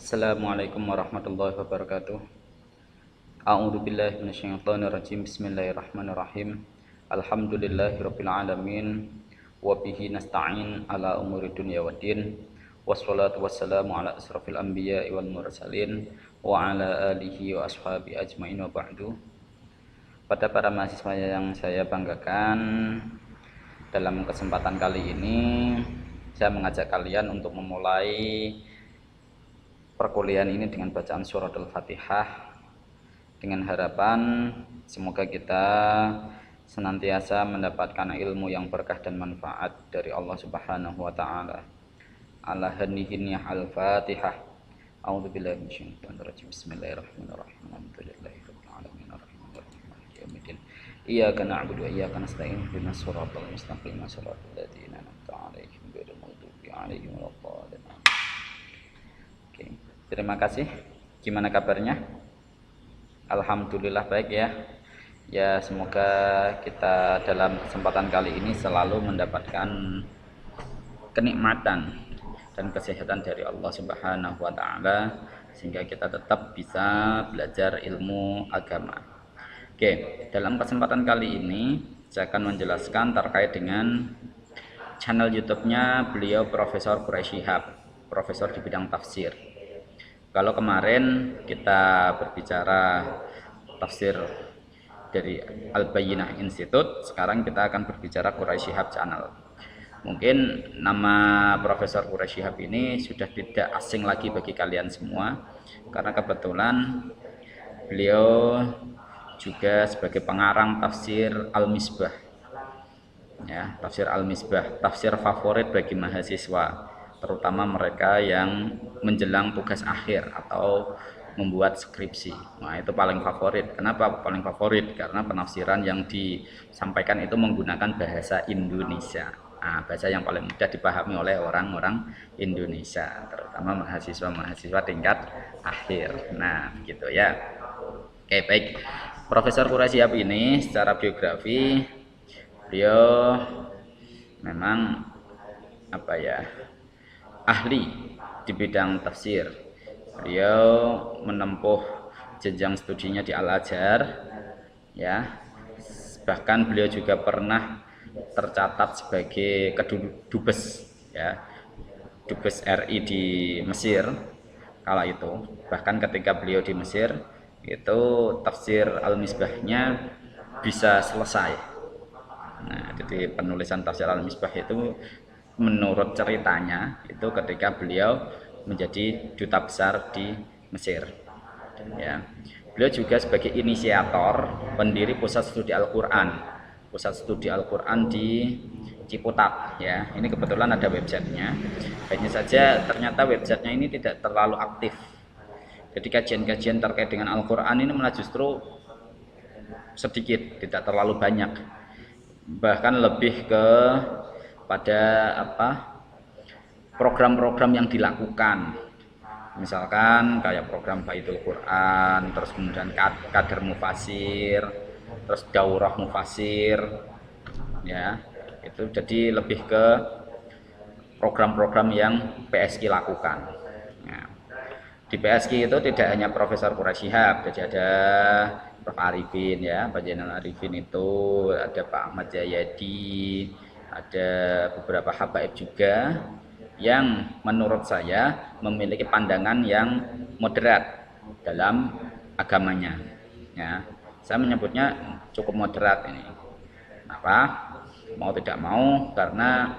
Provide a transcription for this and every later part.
Assalamualaikum warahmatullahi wabarakatuh. A'udzu billahi minasyaitonir rajim. Bismillahirrahmanirrahim. Alhamdulillahirabbil alamin wa bihi nasta'in ala umuri dunya waddin. Wassalatu wassalamu ala asrofil anbiya'i wal mursalin wa ala alihi wa ashabi ajmain wa ba'du. Pada para mahasiswa yang saya banggakan, dalam kesempatan kali ini saya mengajak kalian untuk memulai perkuliahan ini dengan bacaan surat Al-Fatihah, dengan harapan semoga kita senantiasa mendapatkan ilmu yang berkah dan manfaat dari Allah Subhanahu wa taala. Ala hanihinnya Al-Fatihah. A'udzubillahi minasyaitonir rajim. Bismillahirrahmanirrahim. Alhamdulillahirabbil alamin arrahmanirrahim maliki yaumiddin. Iyyaka na'budu wa iyyaka nasta'in ihdinas siratal mustaqim siratal ladzina an'amta 'alaihim ghairil maghdubi 'alaihim waladdallin. Oke. Terima kasih. Gimana kabarnya? Alhamdulillah baik ya. Ya, semoga kita dalam kesempatan kali ini selalu mendapatkan kenikmatan dan kesehatan dari Allah Subhanahu wa taala sehingga kita tetap bisa belajar ilmu agama. Oke, dalam kesempatan kali ini saya akan menjelaskan terkait dengan channel YouTube-nya beliau Profesor Quraisy Shihab, profesor di bidang tafsir. Kalau kemarin kita berbicara tafsir dari Al-Bayyinah Institute, sekarang kita akan berbicara Quraisy Shihab Channel. Mungkin nama Profesor Quraisy Shihab ini sudah tidak asing lagi bagi kalian semua, karena kebetulan beliau juga sebagai pengarang tafsir Al-Misbah. Ya, tafsir Al-Misbah, tafsir favorit bagi mahasiswa, terutama mereka yang menjelang tugas akhir atau membuat skripsi. Nah, itu paling favorit. Kenapa paling favorit? Karena penafsiran yang disampaikan itu menggunakan bahasa Indonesia. Nah, bahasa yang paling mudah dipahami oleh orang-orang Indonesia, terutama mahasiswa-mahasiswa tingkat akhir. Nah, gitu ya. Oke, baik. Profesor Quraisy Shihab ini secara biografi beliau memang ahli di bidang tafsir. Beliau menempuh jenjang studinya di Al-Azhar, ya. Bahkan beliau juga pernah tercatat sebagai kedubes, ya, dubes RI di Mesir kala itu. Bahkan ketika beliau di Mesir itu tafsir Al-Misbahnya bisa selesai. Nah, jadi penulisan tafsir Al-Misbah itu menurut ceritanya itu ketika beliau menjadi duta besar di Mesir, ya. Beliau juga sebagai inisiator pendiri pusat studi Al-Quran di Ciputat, ya. Ini kebetulan ada websitenya, hanya saja ternyata websitenya ini tidak terlalu aktif. Jadi kajian-kajian terkait dengan Al-Quran ini malah justru sedikit, tidak terlalu banyak, bahkan lebih ke pada program-program yang dilakukan, misalkan kayak program Baitul Quran, terus kemudian kader mufasir, terus daurah mufasir, ya. Itu jadi lebih ke program-program yang PSQ lakukan, ya. Di PSQ itu tidak hanya Profesor Quraisy Shihab, jadi ada Prof. Arifin, ya, Pak Zainal Arifin itu, ada Pak Ahmad Jayadi, ada beberapa habaib juga yang menurut saya memiliki pandangan yang moderat dalam agamanya, ya. Saya menyebutnya cukup moderat ini. Kenapa? Mau tidak mau karena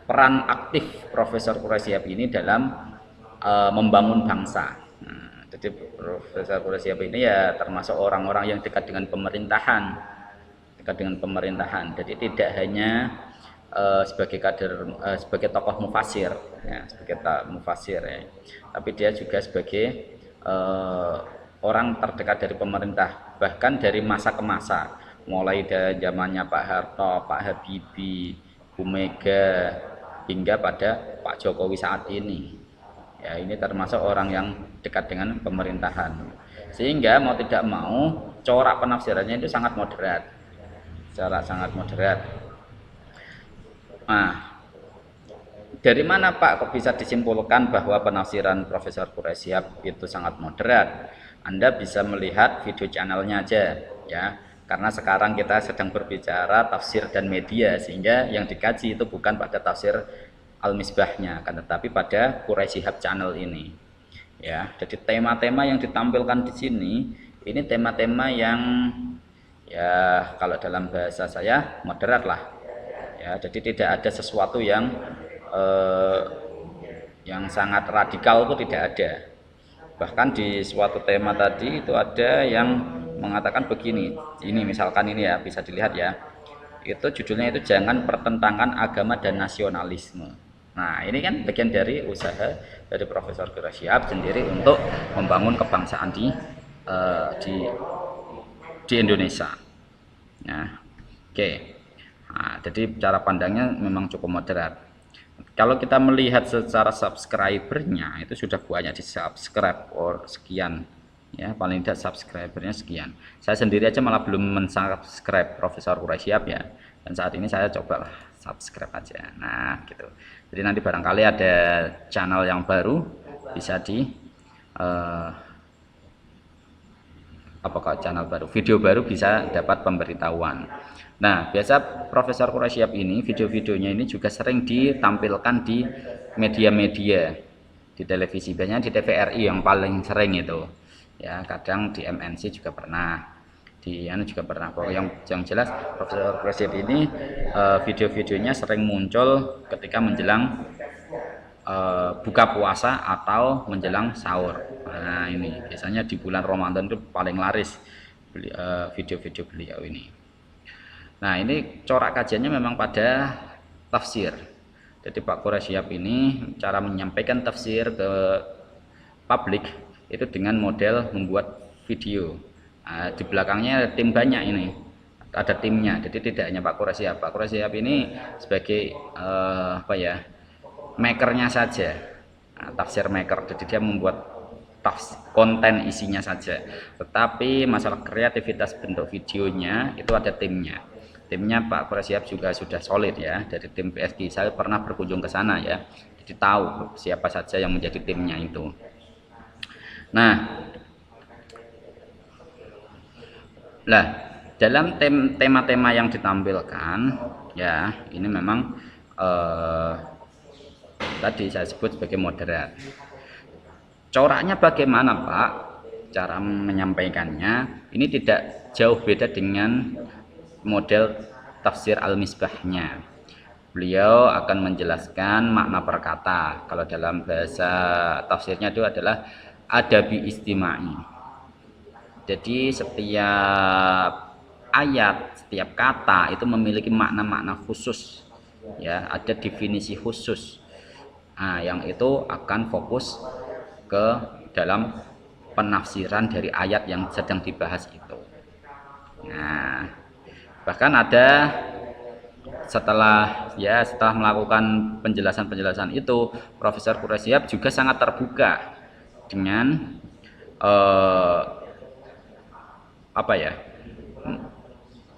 peran aktif Profesor Quraisy Shihab ini dalam membangun bangsa. Nah, jadi Profesor Quraisy Shihab ini ya termasuk orang-orang yang dekat dengan pemerintahan. Jadi tidak hanya sebagai kader, sebagai tokoh mufasir, ya, ya, tapi dia juga sebagai orang terdekat dari pemerintah, bahkan dari masa ke masa, mulai dari zamannya Pak Harto, Pak Habibie, Bu Mega, hingga pada Pak Jokowi saat ini. Ya, ini termasuk orang yang dekat dengan pemerintahan, sehingga mau tidak mau corak penafsirannya itu sangat moderat. Nah, Dari mana Pak kok bisa disimpulkan bahwa penafsiran Profesor Quraisy Shihab itu sangat moderat? Anda bisa melihat video channelnya aja ya. Karena sekarang kita sedang berbicara tafsir dan media, sehingga yang dikaji itu bukan pada tafsir Al-Misbahnya, kan, tetapi pada Quraisy Shihab channel ini. Ya, jadi tema-tema yang ditampilkan di sini ini tema-tema yang ya kalau dalam bahasa saya moderat lah. Ya, jadi tidak ada sesuatu eh, yang sangat radikal, itu tidak ada. Bahkan di suatu tema tadi itu ada yang mengatakan begini, ini misalkan ini ya, bisa dilihat ya, itu judulnya itu jangan pertentangan agama dan nasionalisme. Nah ini kan bagian dari usaha dari Profesor Quraisy Shihab sendiri untuk membangun kebangsaan eh, di di Indonesia. Nah, oke. Nah, jadi cara pandangnya memang cukup moderat. Kalau kita melihat secara subscribernya itu sudah banyak di subscribe or sekian ya, paling tidak subscribernya sekian. Saya sendiri aja malah belum mensubscribe Profesor Quraisy Shihab ya, dan saat ini saya coba subscribe aja. Nah gitu, jadi nanti barangkali ada channel yang baru bisa di apakah channel baru, video baru bisa dapat pemberitahuan. Nah, biasa Profesor Quraisy Shihab ini video-videonya ini juga sering ditampilkan di media-media, di televisi, biasanya di TVRI yang paling sering itu. Ya, kadang di MNC juga pernah, di anu juga pernah. Yang jelas Profesor Quraisy Shihab ini video-videonya sering muncul ketika menjelang buka puasa atau menjelang sahur. Nah, ini biasanya di bulan Ramadan itu paling laris video-video beliau ini. Nah, ini corak kajiannya memang pada tafsir. Jadi Pak Quraisy Shihab ini cara menyampaikan tafsir ke publik itu dengan model membuat video. Nah, di belakangnya tim banyak ini, ada timnya. Jadi tidak hanya Pak Quraisy Shihab. Pak Quraisy Shihab ini sebagai apa ya, makernya saja, nah, tafsir maker. Jadi dia membuat konten isinya saja, tetapi masalah kreativitas bentuk videonya itu ada timnya. Timnya Pak Quraisy Shihab juga sudah solid ya, dari tim PSG. Saya pernah berkunjung ke sana ya, jadi tahu siapa saja yang menjadi timnya itu. Nah, dalam tema-tema yang ditampilkan ya, ini memang tadi saya sebut sebagai moderat. Coraknya bagaimana Pak? Cara menyampaikannya ini tidak jauh beda dengan model tafsir Al-Misbahnya. Beliau akan menjelaskan makna perkata. Kalau dalam bahasa tafsirnya itu adalah adabi istimai. Jadi setiap ayat, setiap kata itu memiliki makna-makna khusus. Ya, ada definisi khusus. Nah, yang itu akan fokus ke dalam penafsiran dari ayat yang sedang dibahas itu. Nah, bahkan ada setelah melakukan penjelasan itu, Profesor Quraisy Shihab juga sangat terbuka dengan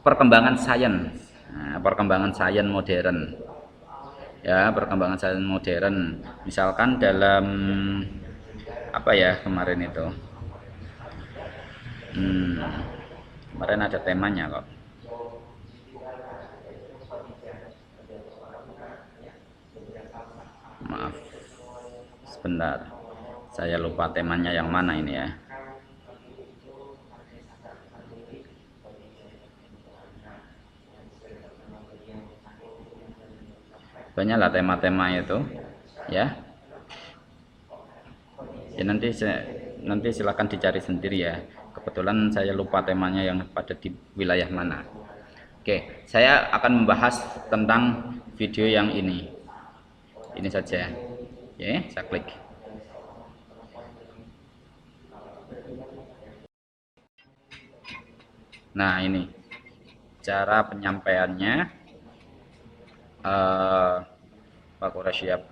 perkembangan sains, perkembangan sains modern ya, perkembangan sains modern. Misalkan dalam kemarin itu kemarin ada temanya kok. Maaf, sebentar, saya lupa temanya yang mana ini ya. Banyaklah tema-tema itu ya. Ya nanti silakan dicari sendiri ya. Kebetulan saya lupa temanya yang pada di wilayah mana. Oke, saya akan membahas tentang video yang ini saja. Oke, saya klik. Nah, ini cara penyampaiannya Pak Quraisy Shihab.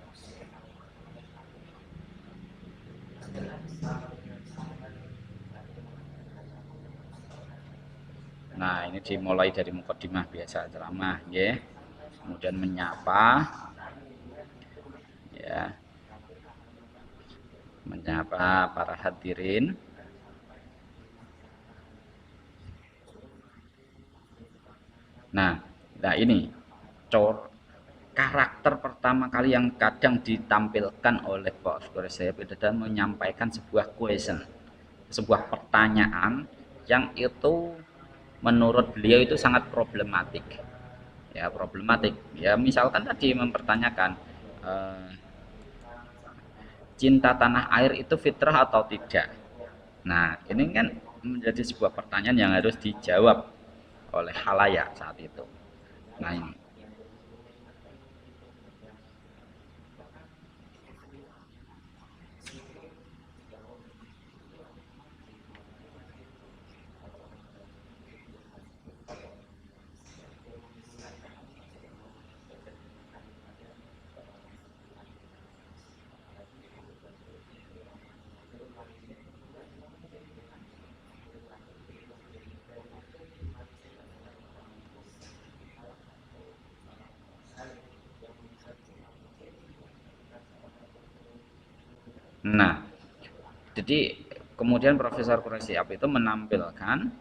Nah, ini dimulai dari mukadimah biasa ceramah, ya. Kemudian menyapa, ya, menyapa para hadirin. Nah ini karakter pertama kali yang kadang ditampilkan oleh Pak Sukoresep itu adalah menyampaikan sebuah question, sebuah pertanyaan yang itu menurut beliau itu sangat problematik. Ya, problematik. Ya, misalkan tadi mempertanyakan eh, cinta tanah air itu fitrah atau tidak. Nah, ini kan menjadi sebuah pertanyaan yang harus dijawab oleh halayak saat itu. Nah, ini. Nah, jadi kemudian Profesor Quraisyab itu menampilkan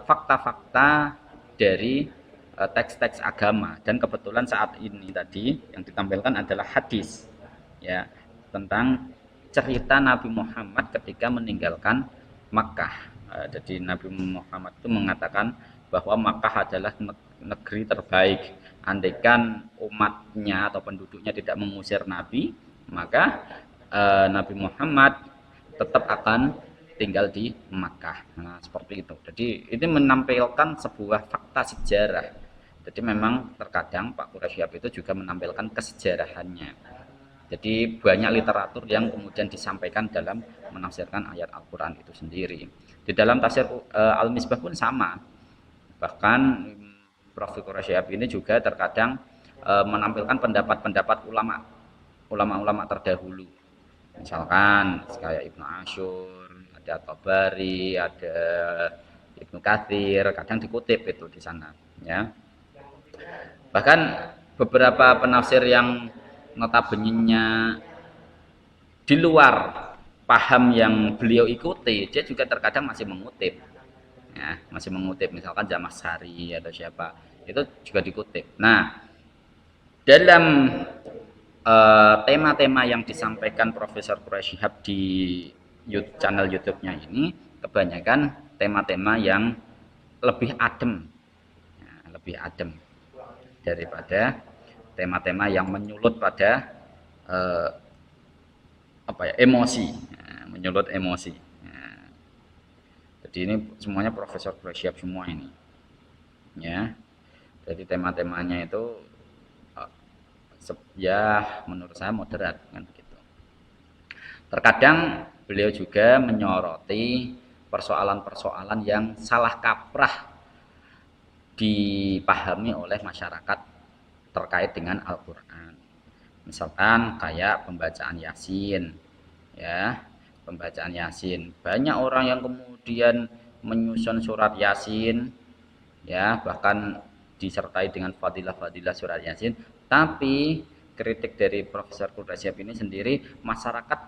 fakta-fakta dari teks-teks agama, dan kebetulan saat ini tadi yang ditampilkan adalah hadis ya tentang cerita Nabi Muhammad ketika meninggalkan Makkah. Jadi Nabi Muhammad itu mengatakan bahwa Makkah adalah negeri terbaik. Andaikan umatnya atau penduduknya tidak mengusir Nabi, maka Nabi Muhammad tetap akan tinggal di Makkah. Nah, seperti itu. Jadi ini menampilkan sebuah fakta sejarah. Jadi memang terkadang Pak Quraisyab itu juga menampilkan kesejarahannya. Jadi banyak literatur yang kemudian disampaikan dalam menafsirkan ayat Al-Qur'an itu sendiri. Di dalam tafsir Al-Misbah pun sama. Bahkan Prof. Quraisyab ini juga terkadang menampilkan pendapat-pendapat ulama terdahulu. Misalkan kayak Ibnu Asyur, ada Tabari, ada Ibnu Katsir, kadang dikutip itu di sana, ya. Bahkan beberapa penafsir yang notabene di luar paham yang beliau ikuti, dia juga terkadang masih mengutip, ya, masih mengutip. Misalkan Jamasari atau siapa, itu juga dikutip. Nah, dalam tema-tema yang disampaikan Profesor Quraisyhab di channel YouTube-nya ini kebanyakan tema-tema yang lebih adem, ya, lebih adem daripada tema-tema yang menyulut pada eh, apa ya, emosi, ya, menyulut emosi. Ya. Jadi ini semuanya Profesor Quraisyhab semua ini, ya. Jadi tema-temanya itu ya menurut saya moderat kan begitu. Terkadang beliau juga menyoroti persoalan-persoalan yang salah kaprah dipahami oleh masyarakat terkait dengan Al-Qur'an. Misalkan kayak pembacaan Yasin, ya. Pembacaan Yasin. Banyak orang yang kemudian menyusun surat Yasin, ya, bahkan disertai dengan fadilah-fadilah surat Yasin, tapi kritik dari Profesor Quraisyab ini sendiri, masyarakat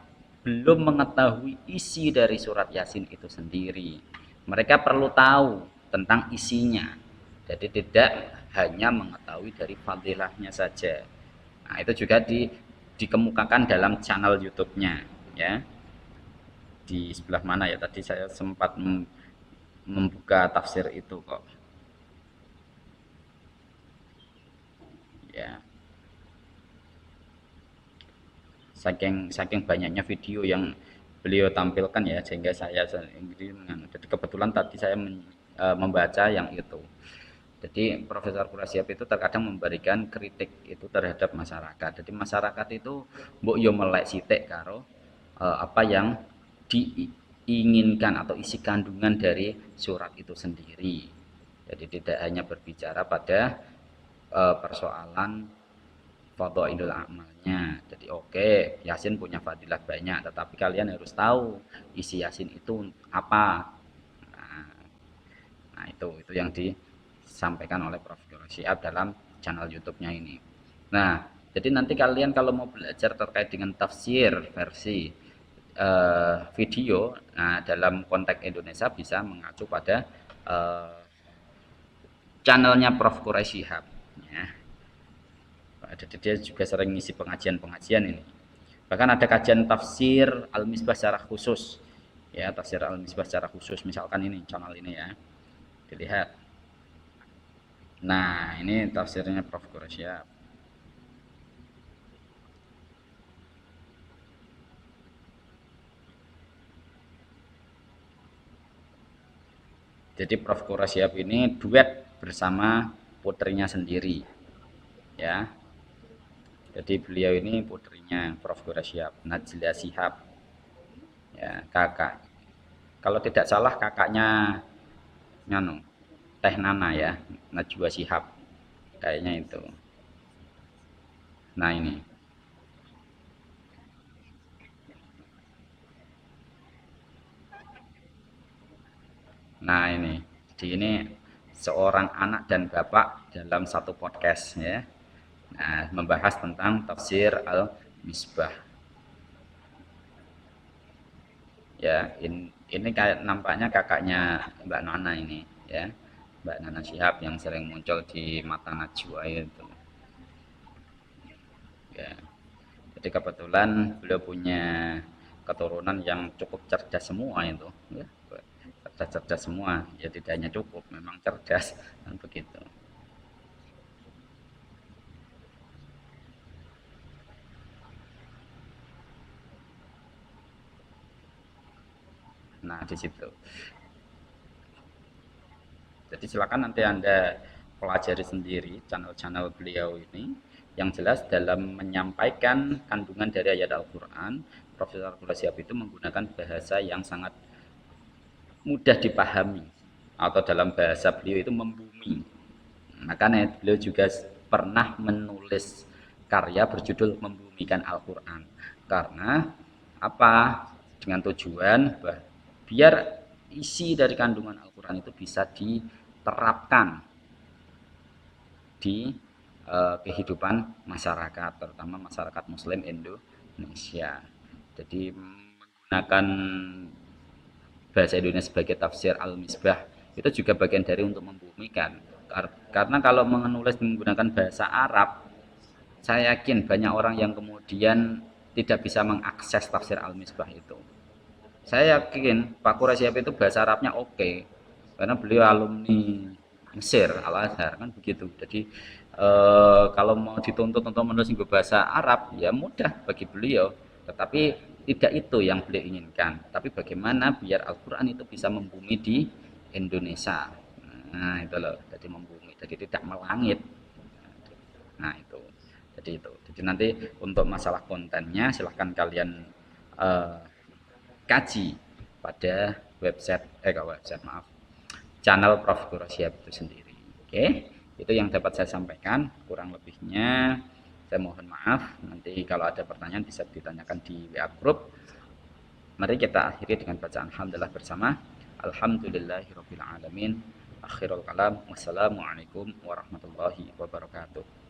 belum mengetahui isi dari surat Yasin itu sendiri. Mereka perlu tahu tentang isinya, jadi tidak hanya mengetahui dari fadilahnya saja. Nah, itu juga dikemukakan dalam channel YouTube-nya, ya. Di sebelah mana ya, tadi saya sempat membuka tafsir itu kok, ya. Saking saking banyaknya video yang beliau tampilkan ya, sehingga saya jadi kebetulan tadi saya membaca yang itu. Jadi Profesor Quraisyab itu terkadang memberikan kritik itu terhadap masyarakat. Jadi masyarakat itu mbok yo melek sithik karo apa yang diinginkan atau isi kandungan dari surat itu sendiri. Jadi tidak hanya berbicara pada persoalan fadhailul amalnya. Jadi oke, Yasin punya fadilah banyak, tetapi kalian harus tahu isi Yasin itu apa. Nah, nah itu yang disampaikan oleh Prof. Syihab dalam channel YouTube-nya ini. Nah, Jadi nanti kalian kalau mau belajar terkait dengan tafsir versi video, nah dalam konteks Indonesia bisa mengacu pada eh, channelnya Prof. Quraisy Shihab. Ya. Jadi dia juga sering ngisi pengajian-pengajian ini. Bahkan ada kajian tafsir Al-Misbah secara khusus. Ya, tafsir Al-Misbah secara khusus. Misalkan ini, channel ini ya. Dilihat. Nah, ini tafsirnya Prof. Quraisy Shihab. Jadi Prof. Quraisy Shihab ini duet bersama putrinya sendiri. Ya. Jadi beliau ini putrinya Prof. Quraisy Shihab, Najla Shihab. Ya, kakak. Kalau tidak salah kakaknya Nyano, Teh Nana ya, Najwa Shihab. Kayaknya itu. Nah, ini. Nah, ini. Jadi ini seorang anak dan bapak dalam satu podcast ya. Nah, membahas tentang tafsir Al-Misbah. Ya, ini kayak nampaknya kakaknya Mbak Nana ini ya. Mbak Nana Shihab yang sering muncul di Mata Najwa itu. Ya. Jadi kebetulan beliau punya keturunan yang cukup cerdas semua itu ya. Cerdas-cerdas semua, ya tidak hanya cukup, memang cerdas dan begitu. Nah, di situ. Jadi silakan nanti Anda pelajari sendiri channel-channel beliau ini. Yang jelas dalam menyampaikan kandungan dari ayat Al-Quran, Profesor Quraisy Shihab itu menggunakan bahasa yang sangat mudah dipahami, atau dalam bahasa beliau itu membumi. Makanya beliau juga pernah menulis karya berjudul Membumikan Al-Quran. Karena apa? Dengan tujuan biar isi dari kandungan Al-Quran itu bisa diterapkan di kehidupan masyarakat, terutama masyarakat Muslim Indonesia. Jadi menggunakan bahasa Indonesia sebagai tafsir Al-Misbah itu juga bagian dari untuk membumikan. Karena kalau menulis menggunakan bahasa Arab, saya yakin banyak orang yang kemudian tidak bisa mengakses tafsir Al-Misbah itu. Saya yakin Pak Quraisy Shihab itu bahasa Arabnya oke, karena beliau alumni Mesir, Al-Azhar kan begitu. Jadi kalau mau dituntut untuk menulis bahasa Arab ya mudah bagi beliau, tetapi tidak itu yang beliau inginkan. Tapi bagaimana biar Al-Quran itu bisa membumi di Indonesia. Nah itu loh, jadi membumi, jadi tidak melangit. Nah itu, jadi itu. Jadi nanti untuk masalah kontennya silahkan kalian eh, kaji pada website, website maaf, channel Prof. Quraisy Shihab itu sendiri. Oke, itu yang dapat saya sampaikan. Kurang lebihnya saya mohon maaf. Nanti kalau ada pertanyaan bisa ditanyakan di WA group. Mari kita akhiri dengan bacaan alhamdulillah bersama. Alhamdulillahirabbil alamin. Akhirul kalam. Wassalamualaikum warahmatullahi wabarakatuh.